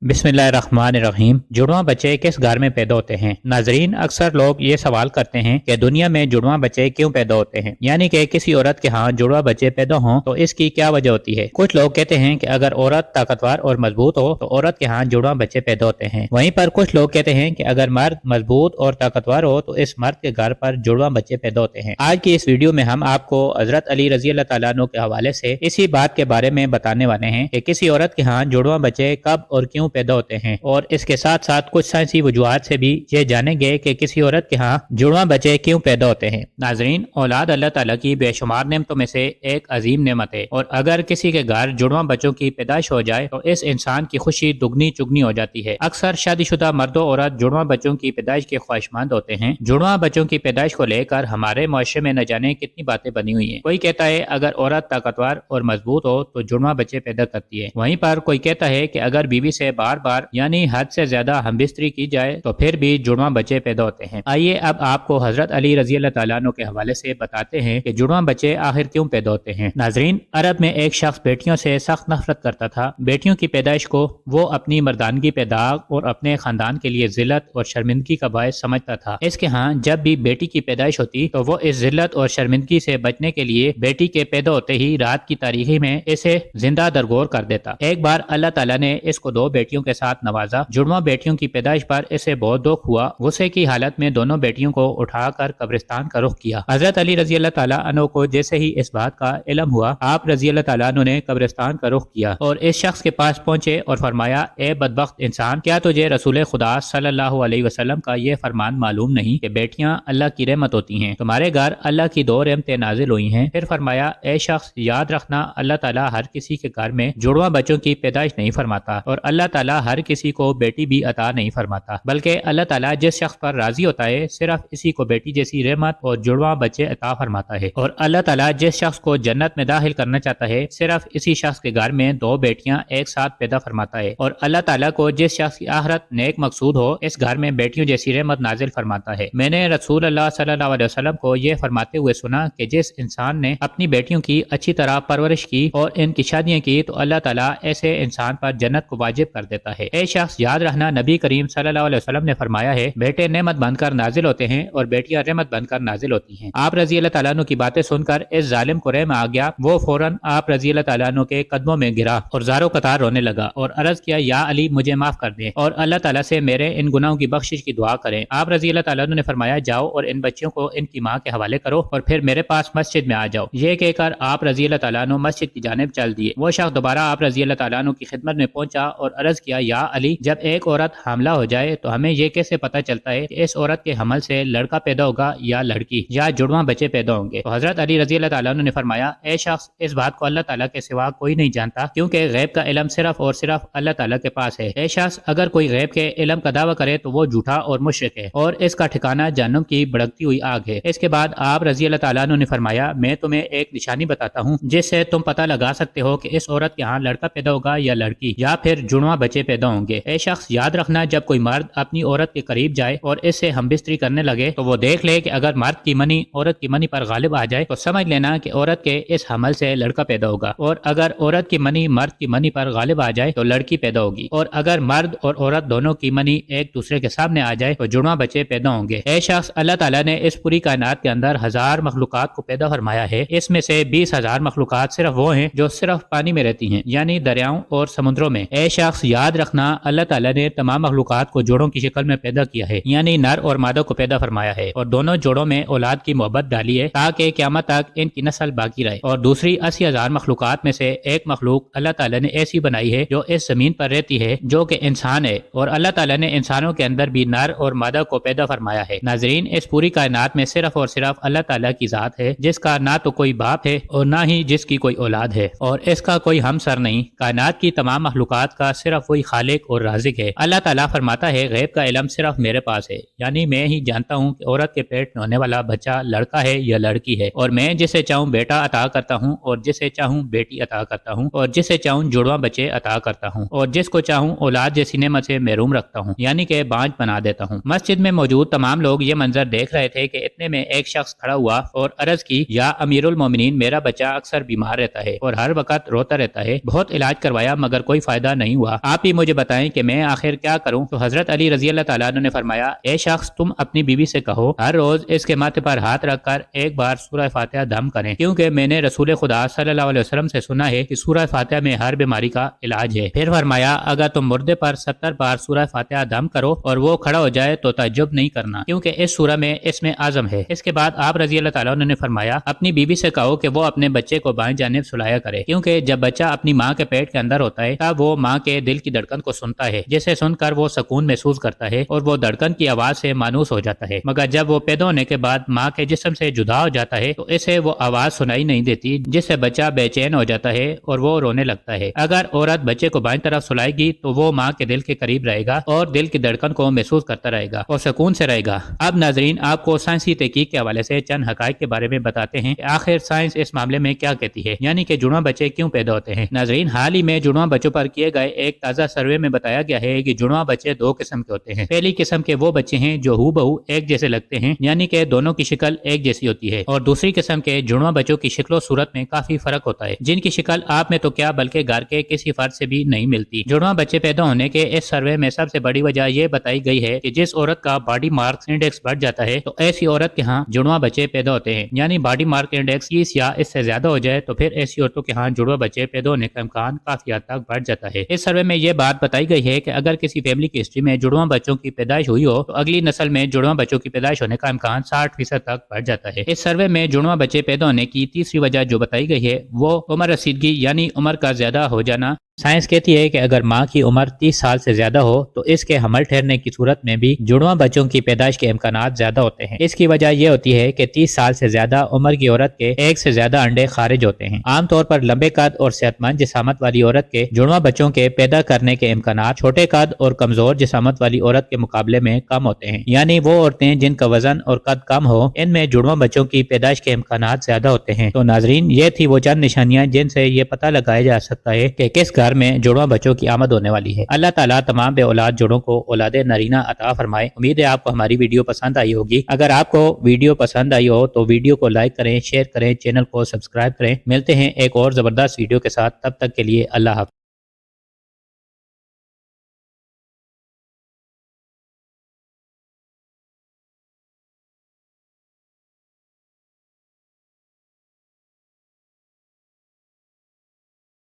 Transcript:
बिस्मिल्लाहिर्रहमानिर्रहीम। जुड़वां बच्चे किस घर में पैदा होते हैं? नाजरीन, अक्सर लोग ये सवाल करते हैं कि दुनिया में जुड़वां बच्चे क्यों पैदा होते हैं, यानी कि किसी औरत के यहाँ जुड़वां बच्चे पैदा हों तो इसकी क्या वजह होती है। कुछ लोग कहते हैं कि अगर औरत ताकतवर और मजबूत हो तो औरत के यहाँ जुड़वां बच्चे पैदा होते हैं। वहीं पर कुछ लोग कहते हैं कि अगर मर्द मजबूत और ताकतवर हो तो इस मर्द के घर पर जुड़वां बच्चे पैदा होते हैं। आज की इस वीडियो में हम आपको हजरत अली रजी अल्लाह तआला अन्हु के हवाले से इसी बात के बारे में बताने वाले हैं कि किसी औरत के यहाँ जुड़वां बच्चे कब और क्यों पैदा होते हैं, और इसके साथ साथ कुछ साइंसी वजूहात से भी ये जानेंगे कि किसी औरत के यहाँ जुड़वां बच्चे क्यों पैदा होते हैं। नाजरीन, औलाद अल्लाह ताला की बेशुमार नेमतों में से एक अजीम नेमत है, और अगर किसी के घर जुड़वां बच्चों की पैदाइश हो जाए तो इस इंसान की खुशी दुगनी चुगनी हो जाती है। अक्सर शादीशुदा मर्दों औरत जुड़वां बच्चों की पैदाइश के ख्वाहिशमंद होते हैं। जुड़वां बच्चों की पैदाइश को लेकर हमारे मुआशरे में न जाने कितनी बातें बनी हुई है। कोई कहता है अगर औरत ताकतवर और मजबूत हो तो जुड़वां बच्चे पैदा करती है। वहीं पर कोई कहता है कि अगर बीवी से बार बार यानी हद से ज्यादा हमबिस्तरी की जाए तो फिर भी जुड़वां बच्चे पैदा होते हैं। आइए अब आपको हजरत अली रजी अल्लाह तआला अन्हु के हवाले से बताते हैं कि जुड़वां बच्चे आखिर क्यों पैदा होते हैं। नाजरीन, अरब में एक शख्स बेटियों से सख्त नफरत करता था। बेटियों की पैदाइश को वो अपनी मर्दानगी पे दाग और अपने खानदान के लिए जिल्लत और शर्मिंदगी का बायस समझता था। इसके यहाँ जब भी बेटी की पैदाइश होती तो वो इस जिल्लत और शर्मिंदगी से बचने के लिए बेटी के पैदा होते ही रात की तारीखी में इसे जिंदा दरगोर कर देता। एक बार अल्लाह ताला ने इसको दो बेटियों के साथ नवाजा। जुड़वां बेटियों की पैदाइश पर इसे बहुत दुख हुआ। गुस्से की हालत में दोनों बेटियों को उठाकर कब्रिस्तान का रुख किया। हजरत अली रजी अल्लाह तआला अन्हु को जैसे ही इस बात का इल्म हुआ, आप रजी अल्लाह तआला अन्हु ने कब्रिस्तान का रुख किया और इस शख्स के पास पहुंचे और फरमाया, ए बदबख्त इंसान, क्या तुझे रसूल खुदा सल्लल्लाहु अलैहि वसल्लम का ये फरमान मालूम नहीं कि बेटियां अल्लाह की रहमत होती हैं? तुम्हारे घर अल्लाह की दो रहमतें नाजिल हुई हैं। फिर फरमाया, ए शख्स, याद रखना, अल्लाह ताला हर किसी के घर में जुड़वां बच्चों की पैदाइश नहीं फरमाता, और अल्लाह ताला हर किसी को बेटी भी अता नहीं फरमाता, बल्कि अल्लाह ताला जिस शख्स पर राजी होता है सिर्फ इसी को बेटी जैसी रहमत और जुड़वां बच्चे अता फरमाता है। और अल्लाह ताला जिस शख्स को जन्नत में दाखिल करना चाहता है सिर्फ इसी शख्स के घर में दो बेटियां एक साथ पैदा फरमाता है। और अल्लाह ताला को जिस शख्स की आखिरत नेक मकसूद हो इस घर में बेटियों जैसी रहमत नाजिल फरमाता है। मैंने रसूल अल्लाह सल्लल्लाहु अलैहि वसल्लम को यह फरमाते हुए सुना कि जिस इंसान ने अपनी बेटियों की अच्छी तरह परवरिश की और इनकी शादियां की तो अल्लाह ताला ऐसे इंसान पर जन्नत को वाजिब कर देता है। ए शख्स, याद रखना, नबी करीम सल्लल्लाहु अलैहि वसल्लम ने फरमाया है, बेटे नेमत बनकर नाजिल होते हैं और बेटियां रहमत बनकर नाजिल होती हैं। आप रजी अल्लाह तआला अन्हु की बातें सुनकर इस जालिम को रहम आ गया। वो फौरन आप रजी अल्लाह तआला अन्हु के कदमों में गिरा और ज़ारो कतार रोने लगा और अर्ज किया, या अली, मुझे माफ कर दे और अल्लाह ताला से मेरे इन गुनाहों की बख्शिश की दुआ करें। आप रजी अल्लाह तआला अन्हु ने फरमाया, जाओ और इन बच्चों को इनकी माँ के हवाले करो और फिर मेरे पास मस्जिद में आ जाओ। ये कहकर आप रजी अल्लाह तआला अन्हु मस्जिद की जानिब चल दिए। वो शख्स दोबारा आप रजी अल्लाह तआला अन्हु की खिदमत में पहुंचा और अर्ज किया, या अली, जब एक औरत हामला हो जाए तो हमें ये कैसे पता चलता है कि इस औरत के हमल से लड़का पैदा होगा या लड़की, या जुड़वां बच्चे पैदा होंगे? तो हजरत अली रजी अल्लाह तआला अन्हु ने फरमाया, ए शख्स, इस बात को अल्लाह ताला के सिवा कोई नहीं जानता, क्योंकि गैब का इल्म सिर्फ और सिर्फ अल्लाह ताला के पास है। ए शख्स, अगर कोई गैब के इल्म का दावा करे तो वो झूठा और मुशरिक है और इसका ठिकाना जहन्नुम की भड़कती हुई आग है। इसके बाद आप रजी अल्लाह तआला अन्हु ने फरमाया, मैं तुम्हें एक निशानी बताता हूँ जिससे तुम पता लगा सकते हो कि इस औरत के यहाँ लड़का पैदा होगा या लड़की, या फिर जुड़वां बच्चे पैदा होंगे। ए शख्स, याद रखना, जब कोई मर्द अपनी औरत के करीब जाए और इससे हमबिस्तरी करने लगे तो वो देख ले कि अगर मर्द की मनी औरत की मनी पर गालिब आ जाए तो समझ लेना कि औरत के इस हमल से लड़का पैदा होगा, और अगर औरत की मनी मर्द की मनी पर गालिब आ जाए तो लड़की पैदा होगी, और अगर मर्द और औरत दोनों की मनी एक दूसरे के सामने आ जाए तो जुड़वां बच्चे पैदा होंगे। ए शख्स, अल्लाह ताला ने इस पूरी कायनात के अंदर 1000 मखलूकात को पैदा फरमाया है। इसमें से 20,000 मखलूकात सिर्फ वो हैं जो सिर्फ पानी में रहती हैं, यानी दरियाओं और समुद्रों में। ए शख्स, याद रखना, अल्लाह ताला ने तमाम मखलूकात को जोड़ों की शक्ल में पैदा किया है, यानी नर और मादा को पैदा फरमाया है, और दोनों जोड़ों में औलाद की मोहब्बत डाली है ताकि क़यामत तक इनकी नस्ल बाकी रहे। और दूसरी 80,000 मखलूकात में से एक मखलूक अल्लाह ताला ने ऐसी बनाई है जो इस जमीन पर रहती है, जो कि इंसान है, और अल्लाह ताला ने इंसानों के अंदर भी नर और मादा को पैदा फरमाया है। नाजरीन, इस पूरी कायनात में सिर्फ और सिर्फ अल्लाह ताला की जात है जिसका ना तो कोई बाप है और ना ही जिसकी कोई औलाद है, और इसका कोई हमसर नहीं। कायनात की तमाम मखलूकात का सिर्फ वही खालिक और राज़िक है। अल्लाह ताला फरमाता है, गैब का इल्म सिर्फ मेरे पास है, यानी मैं ही जानता हूँ कि औरत के पेट में होने वाला बच्चा लड़का है या लड़की है, और मैं जिसे चाहूँ बेटा अता करता हूँ और जिसे चाहूँ बेटी अता करता हूँ, और जिसे चाहूँ जुड़वां बच्चे अता करता हूँ, और जिसको चाहूँ औलाद जैसी नेमत से महरूम रखता हूँ, यानी कि बांझ बना देता हूँ। मस्जिद में मौजूद तमाम लोग ये मंजर देख रहे थे कि इतने में एक शख्स खड़ा हुआ और अर्ज की, या अमीरुल मोमिनीन, मेरा बच्चा अक्सर बीमार रहता है और हर वक्त रोता रहता है। बहुत इलाज करवाया मगर कोई फायदा नहीं हुआ। آپ ہی مجھے بتائیں کہ میں آخر کیا کروں؟ تو حضرت علی رضی اللہ تعالیٰ عنہ نے فرمایا، اے شخص، تم اپنی بیوی سے کہو ہر روز اس کے ماتھے پر ہاتھ رکھ کر ایک بار سورہ فاتحہ دم کریں، کیونکہ میں نے رسول خدا صلی اللہ علیہ وسلم سے سنا ہے کہ سورہ فاتحہ میں ہر بیماری کا علاج ہے۔ پھر فرمایا، اگر تم مردے پر 70 بار سورہ فاتحہ دم کرو اور وہ کھڑا ہو جائے تو تعجب نہیں کرنا، کیونکہ اس سورہ میں اسم اعظم ہے۔ اس کے بعد آپ رضی اللہ تعالیٰ عنہ نے فرمایا، اپنی بیوی سے کہو کہ وہ اپنے بچے کو بائیں جانب سلایا کرے، کیونکہ جب بچہ اپنی ماں کے پیٹ کے اندر ہوتا ہے تب وہ ماں کے دل کی دھڑکن کو سنتا ہے، جسے سن کر وہ سکون محسوس کرتا ہے اور وہ دھڑکن کی آواز سے مانوس ہو جاتا ہے، مگر جب وہ پیدا ہونے کے بعد ماں کے جسم سے جدا ہو جاتا ہے تو اسے وہ آواز سنائی نہیں دیتی، جس سے بچہ بے چین ہو جاتا ہے اور وہ رونے لگتا ہے۔ اگر عورت بچے کو بائیں طرف سلائے گی تو وہ ماں کے دل کے قریب رہے گا اور دل کی دھڑکن کو محسوس کرتا رہے گا اور سکون سے رہے گا۔ اب ناظرین، آپ کو سائنسی تحقیق کے حوالے سے چند حقائق کے بارے میں بتاتے ہیں کہ آخر سائنس اس معاملے میں کیا کہتی ہے، یعنی کہ جڑواں بچے کیوں پیدا ہوتے ہیں۔ ناظرین، حال ہی میں جڑواں بچوں پر کیے گئے ایک تازہ سروے میں بتایا گیا ہے کہ جڑواں بچے دو قسم کے ہوتے ہیں۔ پہلی قسم کے وہ بچے ہیں جو ہو بہو ایک جیسے لگتے ہیں، یعنی کہ دونوں کی شکل ایک جیسی ہوتی ہے، اور دوسری قسم کے جڑواں بچوں کی شکل و صورت میں کافی فرق ہوتا ہے، جن کی شکل آپ میں تو کیا بلکہ گھر کے کسی فرد سے بھی نہیں ملتی۔ جڑواں بچے پیدا ہونے کے اس سروے میں سب سے بڑی وجہ یہ بتائی گئی ہے کہ جس عورت کا باڈی مارکس انڈیکس بڑھ جاتا ہے تو ایسی عورت کے ہاں جڑواں بچے پیدا ہوتے ہیں، یعنی باڈی مارک انڈیکس 30 یا اس سے زیادہ ہو جائے تو پھر ایسی عورتوں کے ہاں جڑواں بچے پیدا ہونے کا امکان کافی حد تک بڑھ جاتا ہے۔ اس سروے میں یہ بات بتائی گئی ہے کہ اگر کسی فیملی کی ہسٹری میں جڑواں بچوں کی پیدائش ہوئی ہو تو اگلی نسل میں جڑواں بچوں کی پیدائش ہونے کا امکان 60% تک بڑھ جاتا ہے۔ اس سروے میں جڑواں بچے پیدا ہونے کی تیسری وجہ جو بتائی گئی ہے وہ عمر رسیدگی یعنی عمر کا زیادہ ہو جانا۔ سائنس کہتی ہے کہ اگر ماں کی عمر 30 سال سے زیادہ ہو تو اس کے حمل ٹھہرنے کی صورت میں بھی جڑواں بچوں کی پیدائش کے امکانات زیادہ ہوتے ہیں۔ اس کی وجہ یہ ہوتی ہے کہ 30 سال سے زیادہ عمر کی عورت کے ایک سے زیادہ انڈے خارج ہوتے ہیں۔ عام طور پر لمبے قد اور صحت مند جسامت والی عورت کے جڑواں بچوں کے پیدا کرنے کے امکانات چھوٹے قد اور کمزور جسامت والی عورت کے مقابلے میں کم ہوتے ہیں، یعنی وہ عورتیں جن کا وزن اور قد کم ہو ان میں جڑواں بچوں کی پیدائش کے امکانات زیادہ ہوتے ہیں۔ تو ناظرین، یہ تھی وہ چند نشانیاں جن سے یہ پتہ لگایا جا سکتا ہے کہ کس گھر میں جڑواں بچوں کی آمد ہونے والی ہے۔ اللہ تعالیٰ تمام بے اولاد جوڑوں کو اولاد نرینہ عطا فرمائے۔ امید ہے آپ کو ہماری ویڈیو پسند آئی ہوگی۔ اگر آپ کو ویڈیو پسند آئی ہو تو ویڈیو کو لائک کریں، شیئر کریں، چینل کو سبسکرائب کریں۔ ملتے ہیں ایک اور زبردست ویڈیو کے ساتھ، تب تک کے لیے اللہ حافظ۔